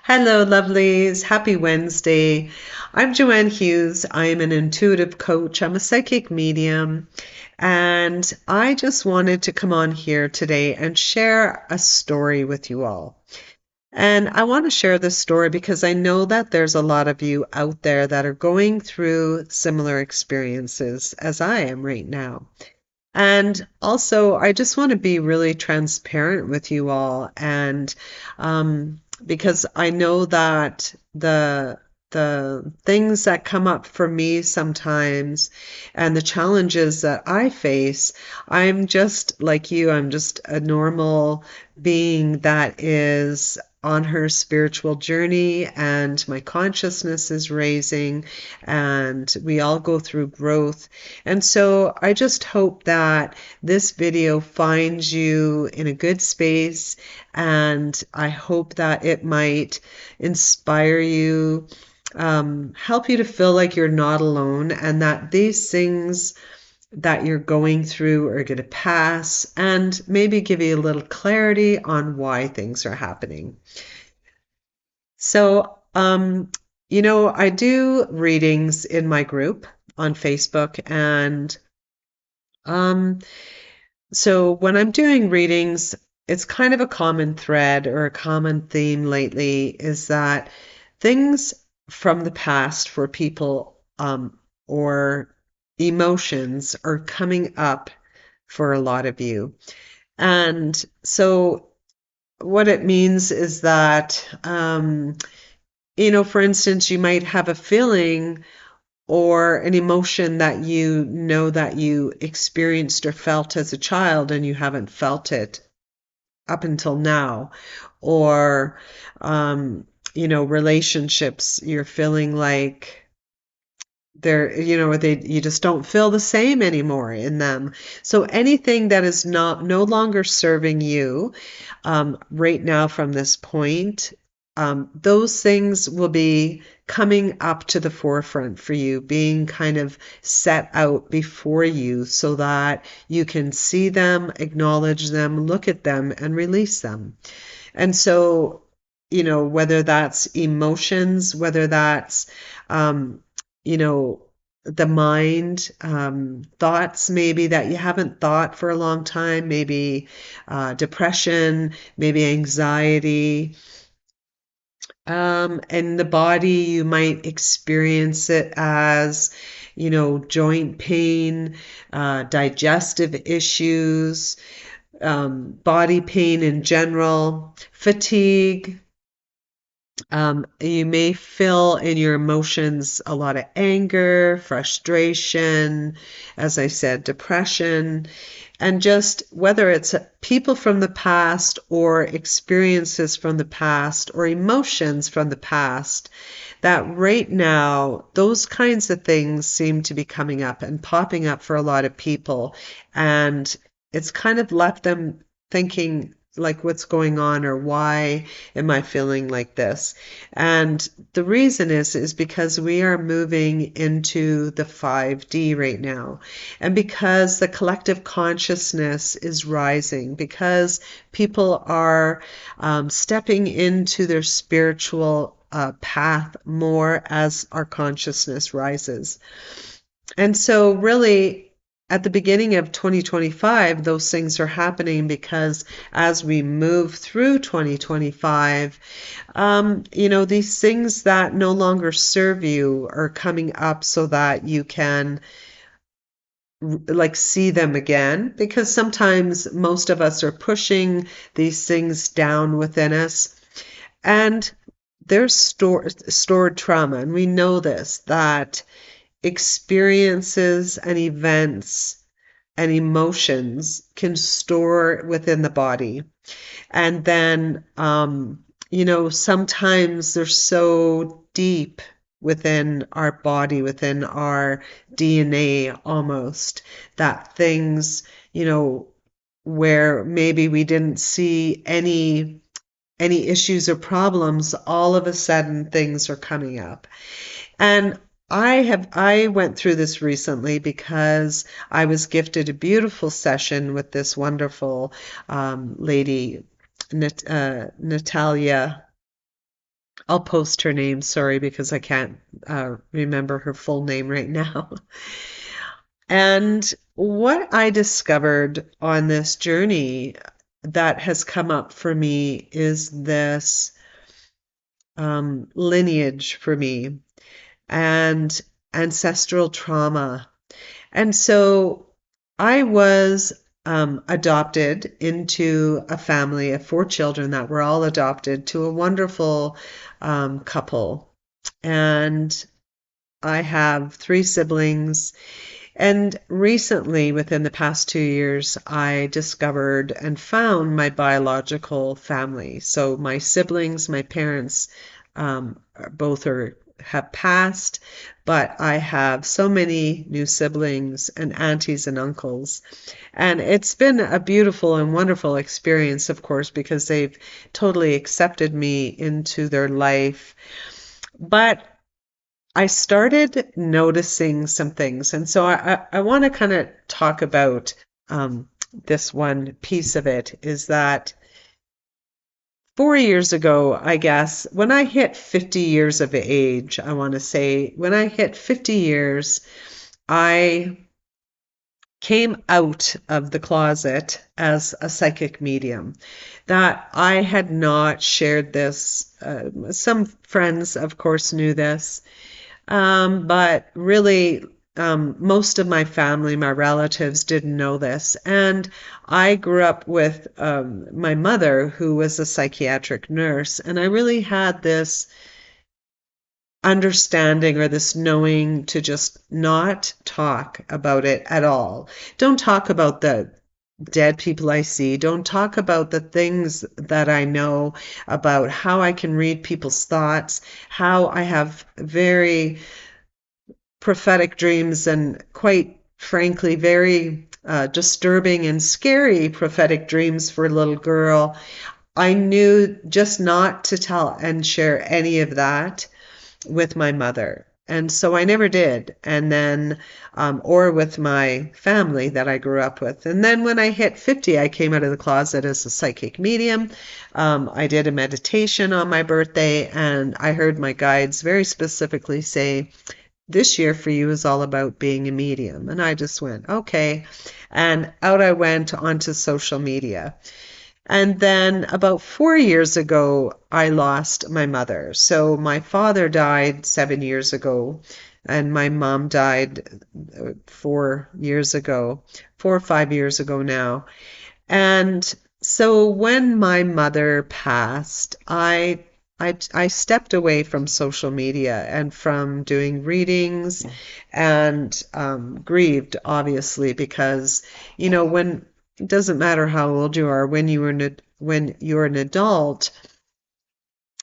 Hello, lovelies. Happy Wednesday. I'm Joanne Hughes. I am an intuitive coach. I'm a psychic medium. And I just wanted to come on here today and share a story with you all. And I want to share this story because I know that there's a lot of you out there that are going through similar experiences as I am right now. And also, I just want to be really transparent with you all, and because I know that the things that come up for me sometimes and the challenges that I face, I'm just like you. I'm just a normal being that is on her spiritual journey, and my consciousness is raising, and we all go through growth. And so I just hope that this video finds you in a good space, and I hope that it might inspire you, help you to feel like you're not alone, and that these things that you're going through are going to pass, and maybe give you a little clarity on why things are happening. So, I do readings in my group on Facebook, and um, so when I'm doing readings, it's kind of a common thread or a common theme lately is that things from the past for people, or emotions are coming up for a lot of you. And so what it means is that, for instance, you might have a feeling or an emotion that you know that you experienced or felt as a child and you haven't felt it up until now. Or, relationships, you're feeling like you just don't feel the same anymore in them. So anything that is no longer serving you, right now from this point, those things will be coming up to the forefront for you, being kind of set out before you so that you can see them, acknowledge them, look at them, and release them. And so, whether that's emotions, whether that's, you know, the mind, thoughts maybe that you haven't thought for a long time, maybe depression, maybe anxiety. And the body, you might experience it as, joint pain, digestive issues, body pain in general, fatigue. You may feel in your emotions a lot of anger, frustration, as I said, depression, and just whether it's people from the past or experiences from the past or emotions from the past, that right now, those kinds of things seem to be coming up and popping up for a lot of people. And it's kind of left them thinking, like, what's going on, or why am I feeling like this? And the reason is because we are moving into the 5D right now. And because the collective consciousness is rising, because people are stepping into their spiritual path more as our consciousness rises. And so really, at the beginning of 2025, those things are happening because as we move through 2025, these things that no longer serve you are coming up so that you can like see them again, because sometimes most of us are pushing these things down within us, and there's stored trauma, and we know this, that experiences and events and emotions can store within the body. And then, sometimes they're so deep within our body, within our DNA almost, that things, where maybe we didn't see any issues or problems, all of a sudden things are coming up. And I went through this recently because I was gifted a beautiful session with this wonderful lady, Natalia. I'll post her name, sorry, because I can't remember her full name right now. And what I discovered on this journey that has come up for me is this lineage for me and ancestral trauma. And so I was adopted into a family of four children that were all adopted to a wonderful couple. And I have three siblings. And recently, within the past 2 years, I discovered and found my biological family. So my siblings, my parents, both have passed, but I have so many new siblings and aunties and uncles. And it's been a beautiful and wonderful experience, of course, because they've totally accepted me into their life. But I started noticing some things. And so I want to kind of talk about this one piece of it is that 4 years ago, I guess, when I hit 50 years of age, I want to say, when I hit 50 years, I came out of the closet as a psychic medium. That I had not shared this. Some friends, of course, knew this. But really, most of my family, my relatives didn't know this. And I grew up with my mother, who was a psychiatric nurse, and I really had this understanding or this knowing to just not talk about it at all. Don't talk about the dead people I see. Don't talk about the things that I know about how I can read people's thoughts, how I have very prophetic dreams and quite frankly very disturbing and scary prophetic dreams for a little girl. I knew just not to tell and share any of that with my mother. And so I never did. And then, or with my family that I grew up with. And then when I hit 50, I came out of the closet as a psychic medium. I did a meditation on my birthday, and I heard my guides very specifically say, this year for you is all about being a medium. And I just went, okay. And out I went onto social media. And then about 4 years ago, I lost my mother. So my father died 7 years ago, and my mom died 4 years ago, 4 or 5 years ago now. And so when my mother passed, I stepped away from social media and from doing readings and grieved, obviously, because, when it doesn't matter how old you are, when you're an adult,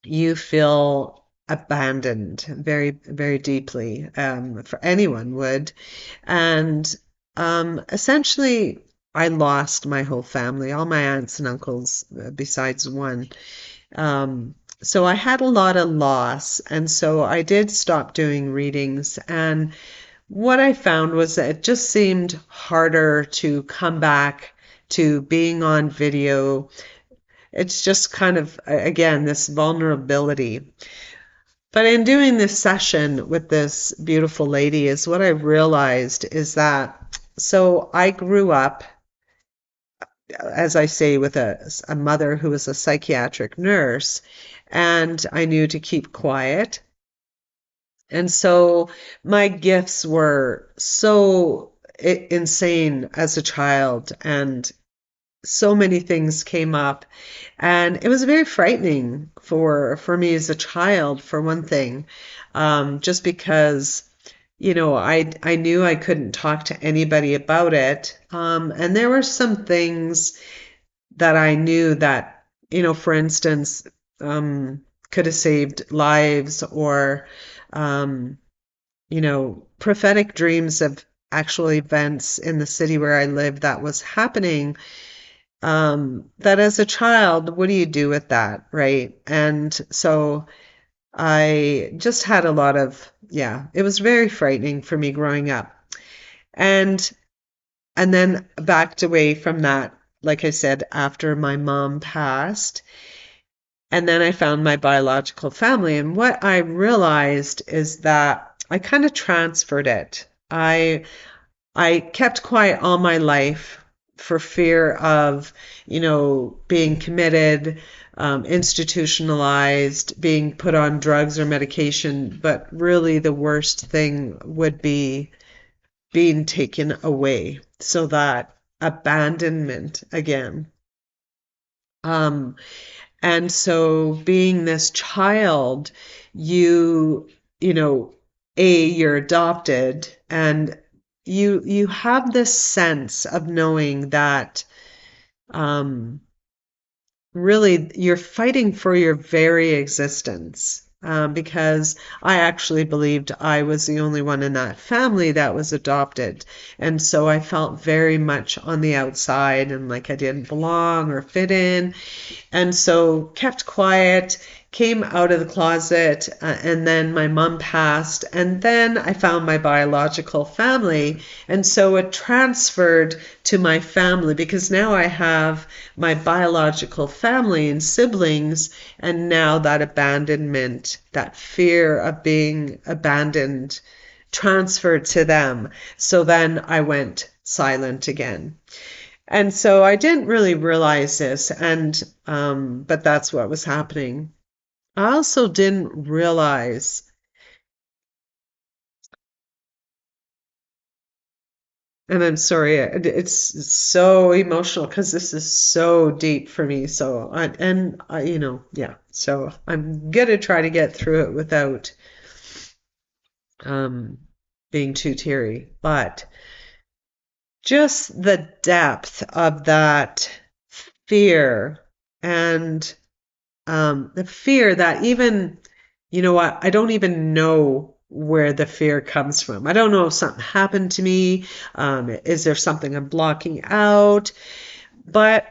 you feel abandoned very, very deeply, for anyone would. And essentially, I lost my whole family, all my aunts and uncles, besides one. So I had a lot of loss, and so I did stop doing readings. And what I found was that it just seemed harder to come back to being on video. It's just kind of, again, this vulnerability. But in doing this session with this beautiful lady, is what I realized is that, so I grew up, as I say, with a mother who was a psychiatric nurse, and I knew to keep quiet. And so my gifts were so insane as a child, and so many things came up, and it was very frightening for me as a child, for one thing, just because I knew I couldn't talk to anybody about it. And there were some things that I knew that, for instance, could have saved lives, or, um, prophetic dreams of actual events in the city where I lived that was happening. That as a child, what do you do with that, right? And so I just had a lot of, yeah, it was very frightening for me growing up. And then backed away from that, like I said, after my mom passed. And then I found my biological family. And what I realized is that I kind of transferred it. I kept quiet all my life for fear of, being committed, institutionalized, being put on drugs or medication. But really, the worst thing would be being taken away. So that abandonment again. Um, and so being this child, you know, you're adopted and you have this sense of knowing that um, really you're fighting for your very existence. Because I actually believed I was the only one in that family that was adopted. And so I felt very much on the outside and like I didn't belong or fit in. And so kept quiet, came out of the closet, and then my mom passed, and then I found my biological family, and so it transferred to my family because now I have my biological family and siblings, and now that abandonment, that fear of being abandoned transferred to them. So then I went silent again. And so I didn't really realize this, and but that's what was happening. I also didn't realize, and I'm sorry, it's so emotional because this is so deep for me. So yeah. So I'm gonna try to get through it without um, being too teary, but just the depth of that fear and the fear that even, you know what, I don't even know where the fear comes from. I don't know if something happened to me. Is there something I'm blocking out? But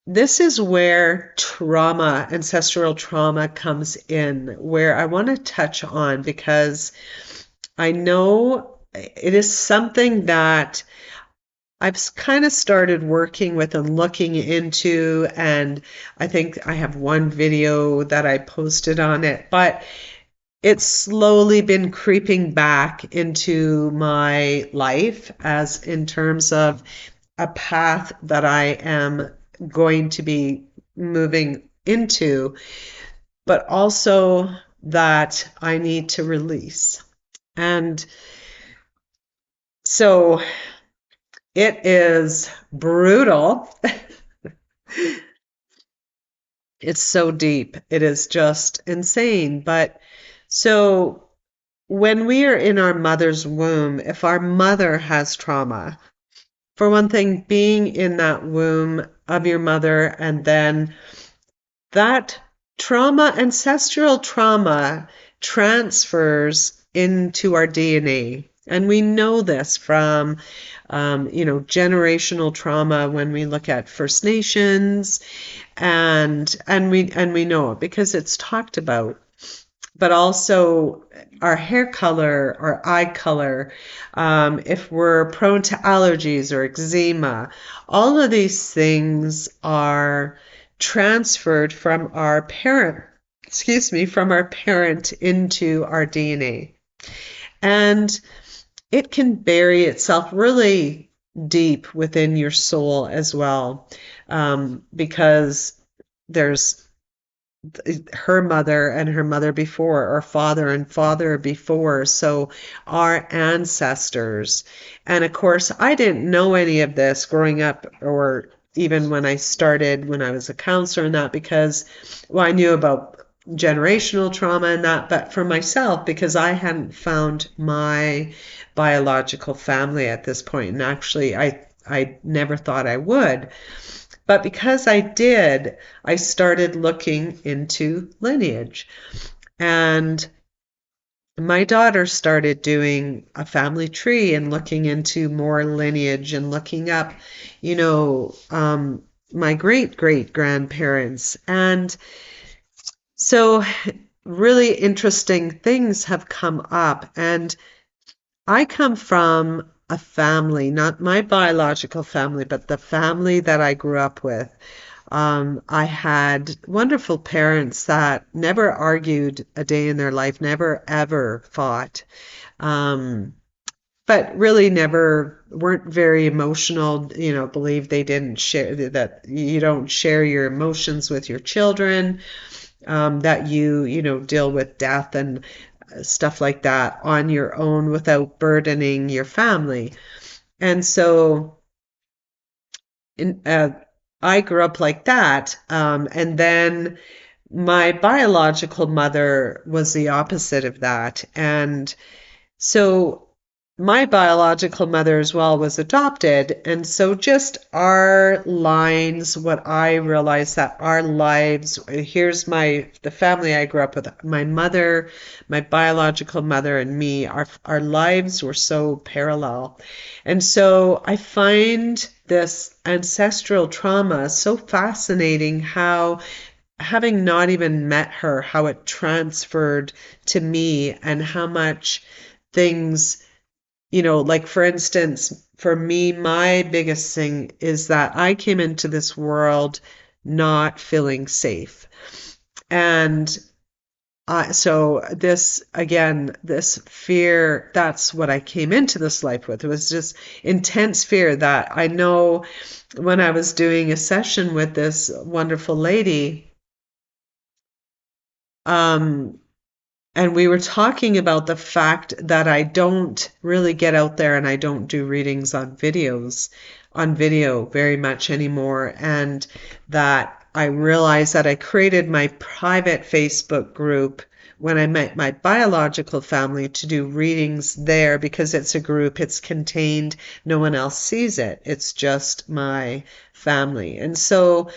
this is where trauma, ancestral trauma comes in, where I want to touch on because I know it is something that I've kind of started working with and looking into, and I think I have one video that I posted on it, but it's slowly been creeping back into my life as in terms of a path that I am going to be moving into, but also that I need to release. And so it is brutal. It's so deep. It is just insane. But so when we are in our mother's womb, if our mother has trauma, for one thing, being in that womb of your mother and then that trauma, ancestral trauma, transfers into our DNA. And we know this from, generational trauma when we look at First Nations, and we know it because it's talked about. But also our hair color, our eye color, if we're prone to allergies or eczema, all of these things are transferred from our parent, from our parent into our DNA. And it can bury itself really deep within your soul as well, because there's her mother and her mother before, or father and father before, so our ancestors. And of course, I didn't know any of this growing up, or even when I started, when I was a counselor and that, because, well, I knew about generational trauma and that, but for myself, because I hadn't found my biological family at this point, and actually I never thought I would. But because I did, I started looking into lineage. And my daughter started doing a family tree and looking into more lineage and looking up, my great grandparents. And so really interesting things have come up. And I come from a family, not my biological family, but the family that I grew up with. I had wonderful parents that never argued a day in their life, never ever fought. Um, but really never weren't very emotional, believe they didn't share that you don't share your emotions with your children, that you deal with death and stuff like that on your own without burdening your family. And so in, I grew up like that. And then my biological mother was the opposite of that. And so my biological mother as well was adopted. And so just our lines, what I realized that our lives, here's the family I grew up with, my mother, my biological mother and me, our lives were so parallel. And so I find this ancestral trauma so fascinating, how having not even met her, how it transferred to me, and how much things, like for instance, for me, my biggest thing is that I came into this world not feeling safe. And so this, again, this fear, that's what I came into this life with. It was just intense fear that I know when I was doing a session with this wonderful lady, um, and we were talking about the fact that I don't really get out there and I don't do readings on video very much anymore. And that I realized that I created my private Facebook group when I met my biological family to do readings there, because it's a group, it's contained, no one else sees it. It's just my family. And so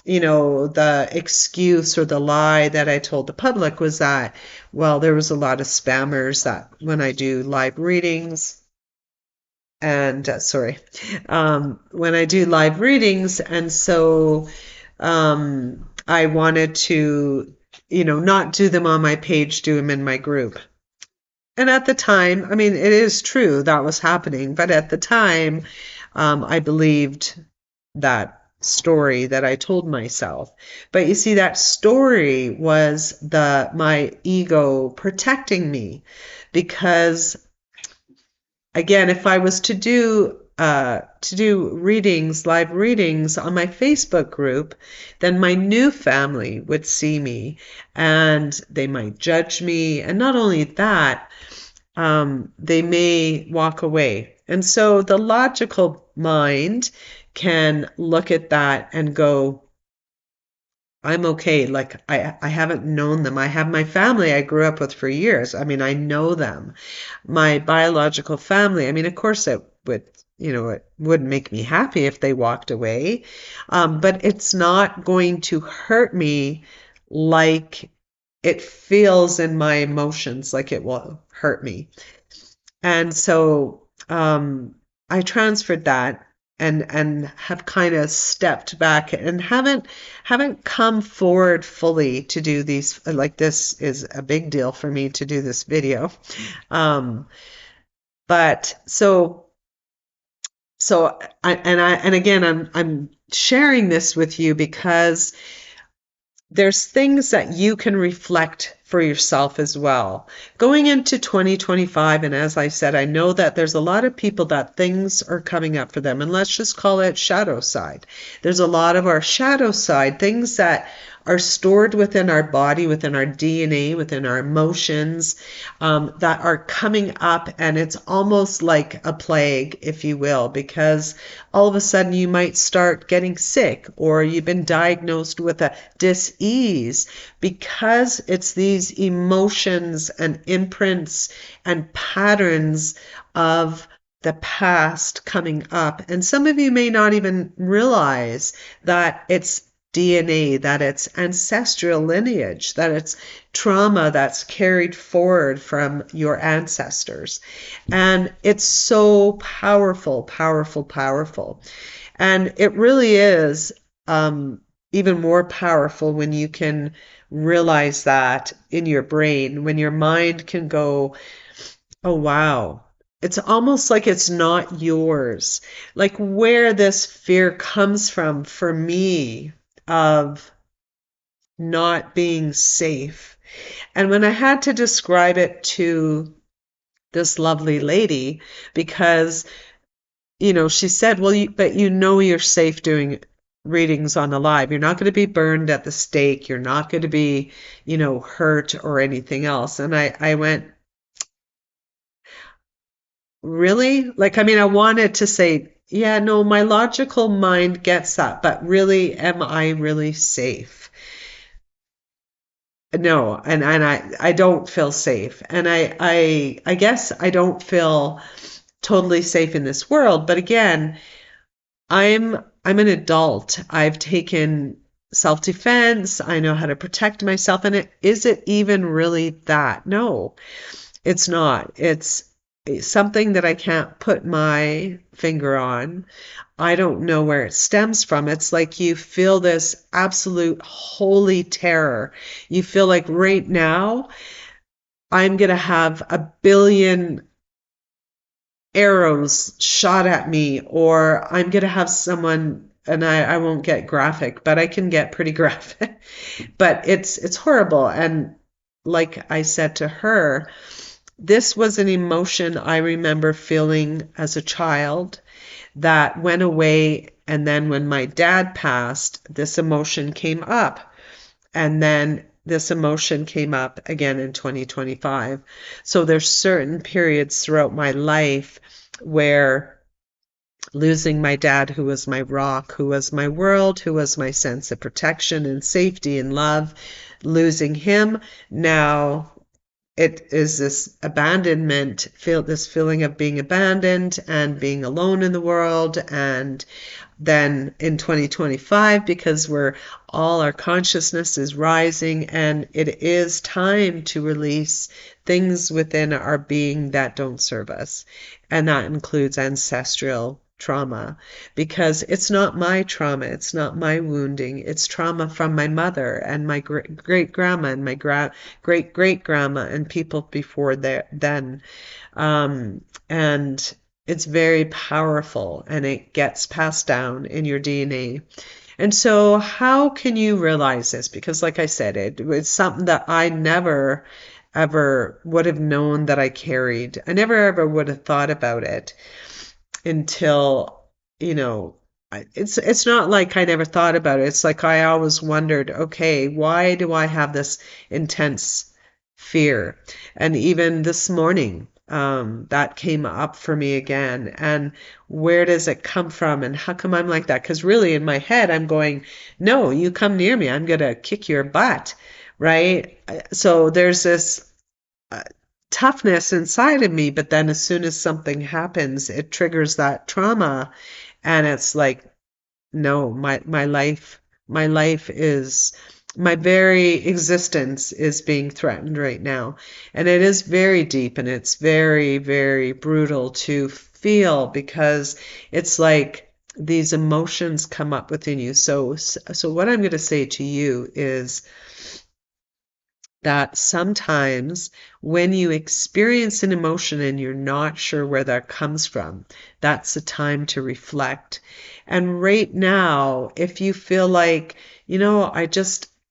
the excuse or the lie that I told the public was that, well, there was a lot of spammers that when I do live readings, and when I do live readings, and so I wanted to, not do them on my page, do them in my group. And at the time, I mean, it is true that was happening, but at the time, I believed that story that I told myself. But you see, that story was my ego protecting me, because again, if I was to do readings, live readings on my Facebook group, then my new family would see me and they might judge me. And not only that, they may walk away. And so the logical mind can look at that and go, I'm okay. Like I haven't known them. I have my family I grew up with for years. I mean, I know them. My biological family, I mean, of course it would, it wouldn't make me happy if they walked away. But it's not going to hurt me like it feels in my emotions, like it will hurt me. And so I transferred that and have kind of stepped back and haven't come forward fully to do these. Like, this is a big deal for me to do this video. But and again, I'm sharing this with you because there's things that you can reflect for yourself as well. Going into 2025, and as I said, I know that there's a lot of people that things are coming up for them, and let's just call it shadow side. There's a lot of our shadow side, things that are stored within our body, within our DNA, within our emotions, that are coming up, and it's almost like a plague, if you will, because all of a sudden you might start getting sick, or you've been diagnosed with a dis-ease, because it's these emotions and imprints and patterns of the past coming up. And some of you may not even realize that it's DNA, that it's ancestral lineage, that it's trauma that's carried forward from your ancestors. And it's so powerful, powerful, powerful. And it really is even more powerful when you can realize that in your brain, when your mind can go, oh, wow. It's almost like it's not yours. Like, where this fear comes from for me of not being safe. And when I had to describe it to this lovely lady, because, she said, well, but you're safe doing readings on the live. You're not going to be burned at the stake. You're not going to be, hurt or anything else. And I went, really? Like, I mean, I wanted to say, yeah, no, my logical mind gets that, but really, am I really safe? No, and I don't feel safe. And I guess I don't feel totally safe in this world. But again, I'm an adult. I've taken self-defense. I know how to protect myself. And is it even really that? No, it's not. It's something that I can't put my finger on. I don't know where it stems from. It's like you feel this absolute holy terror. You feel like right now I'm going to have a billion arrows shot at me, or I'm going to have someone, and I won't get graphic, but I can get pretty graphic. But it's horrible. And like I said to her, this was an emotion I remember feeling as a child that went away. And then when my dad passed, this emotion came up. And then this emotion came up again in 2025. So there's certain periods throughout my life where losing my dad, who was my rock, who was my world, who was my sense of protection and safety and love, losing him, now it is this abandonment, this feeling of being abandoned and being alone in the world. And then in 2025, because all our consciousness is rising, and it is time to release things within our being that don't serve us. And that includes ancestral trauma, because it's not my trauma, it's not my wounding, it's trauma from my mother and my great grandma and my great great grandma and people before then. And it's very powerful, and it gets passed down in your DNA. And so how can you realize this? Because like I said, it's something that I never ever would have known that I carried. I never ever would have thought about it until, it's not like I never thought about it. It's like I always wondered, okay, why do I have this intense fear? And even this morning, that came up for me again. And where does it come from? And how come I'm like that? Because really in my head, I'm going, no, you come near me, I'm going to kick your butt, right? So there's this toughness inside of me, but then as soon as something happens, it triggers that trauma, and it's like, no, my life is, my very existence is being threatened right now. And it is very deep, and it's very, very brutal to feel, because it's like these emotions come up within you. So what I'm going to say to you is that sometimes when you experience an emotion and you're not sure where that comes from, that's the time to reflect. And right now, if you feel like,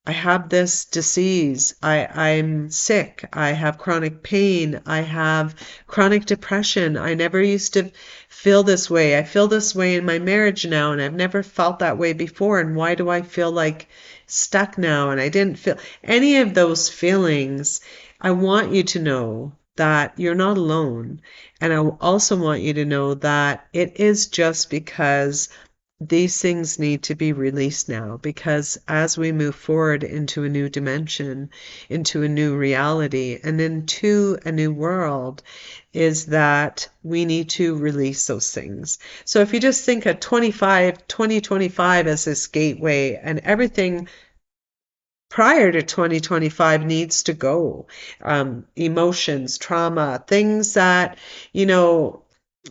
I have this disease, I'm sick, I have chronic pain, I have chronic depression, I never used to feel this way. I feel this way in my marriage now, and I've never felt that way before. And why do I feel like stuck now? And I didn't feel any of those feelings. I want you to know that you're not alone. And I also want you to know that it is just because these things need to be released now, because as we move forward into a new dimension, into a new reality, and into a new world, is that we need to release those things. So if you just think of 2025 as this gateway, and everything prior to 2025 needs to go. Emotions, trauma, things that,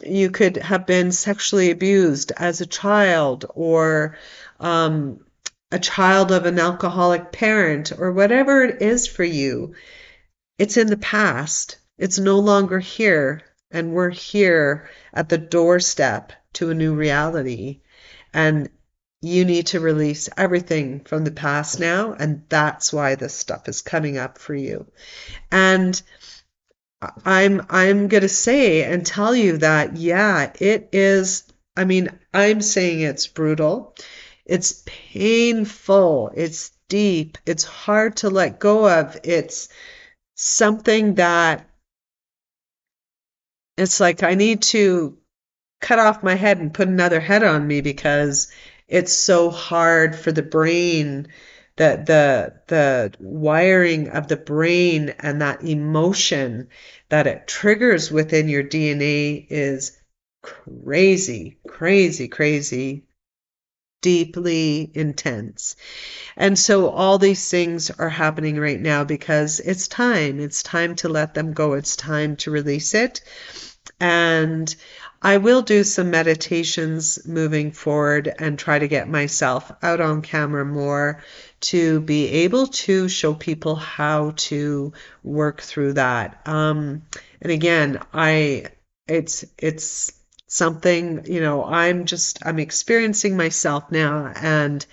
you could have been sexually abused as a child, or a child of an alcoholic parent, or whatever it is for you. It's in the past. It's no longer here. And we're here at the doorstep to a new reality. And you need to release everything from the past now, and that's why this stuff is coming up for you. And I'm gonna say and tell you that, yeah, it is. I mean, I'm saying it's brutal. It's painful. It's deep. It's hard to let go of. It's something that it's like I need to cut off my head and put another head on me because it's so hard for the brain, the wiring of the brain and that emotion that it triggers within your DNA is crazy, crazy, crazy, deeply intense. And so all these things are happening right now because it's time. It's time to let them go. It's time to release it. And I will do some meditations moving forward and try to get myself out on camera more to be able to show people how to work through that. And again, it's something, I'm experiencing myself now, and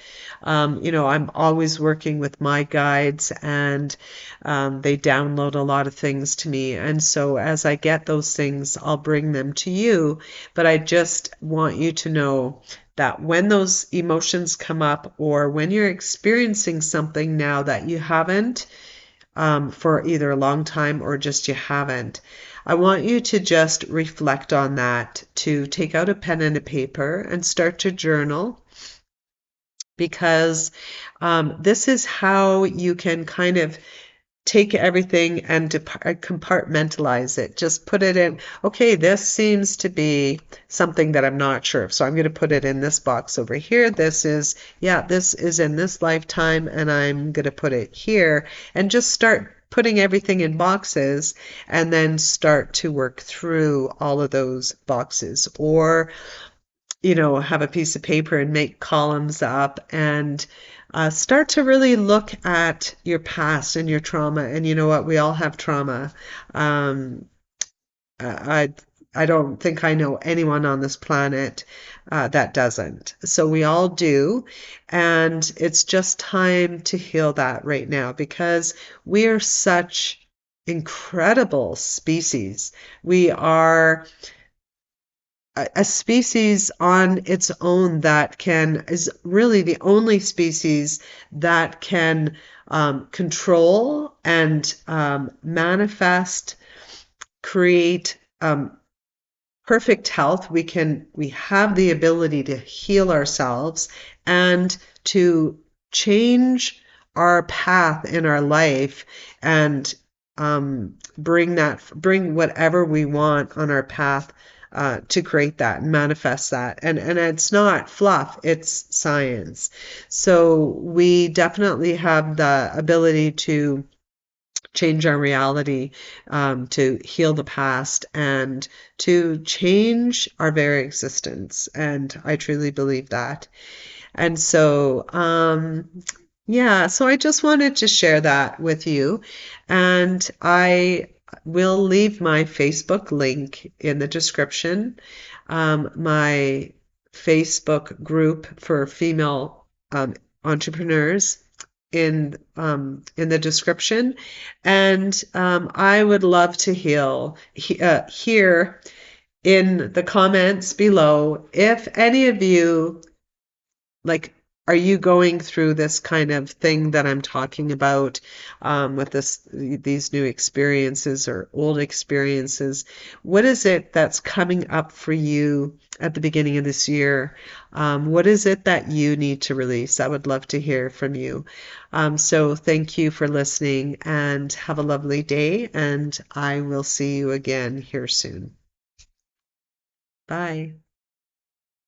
I'm always working with my guides, and they download a lot of things to me. And so as I get those things, I'll bring them to you. But I just want you to know that when those emotions come up, or when you're experiencing something now that you haven't for either a long time or just you haven't, I want you to just reflect on that, to take out a pen and a paper and start to journal, because this is how you can kind of take everything and compartmentalize it. Just put it in, okay, this seems to be something that I'm not sure of, so I'm going to put it in this box over here. This is in this lifetime, and I'm going to put it here, and just start putting everything in boxes, and then start to work through all of those boxes. Or have a piece of paper and make columns up, and start to really look at your past and your trauma. And you know what? We all have trauma. Um, I I don't think I know anyone on this planet that doesn't. So we all do, and it's just time to heal that right now, because we are such incredible species. We are a species on its own that is really the only species that can control and manifest, create perfect health. We have the ability to heal ourselves and to change our path in our life, and bring whatever we want on our path, to create that and manifest that. And it's not fluff, it's science. So we definitely have the ability to change our reality, to heal the past, and to change our very existence. And I truly believe that. And so, yeah, so I just wanted to share that with you. And I will leave my Facebook link in the description, my Facebook group for female entrepreneurs in the description. And I would love to hear in the comments below if any of you, like, are you going through this kind of thing that I'm talking about, with these new experiences or old experiences? What is it that's coming up for you at the beginning of this year? What is it that you need to release? I would love to hear from you. So thank you for listening, and have a lovely day, and I will see you again here soon. Bye.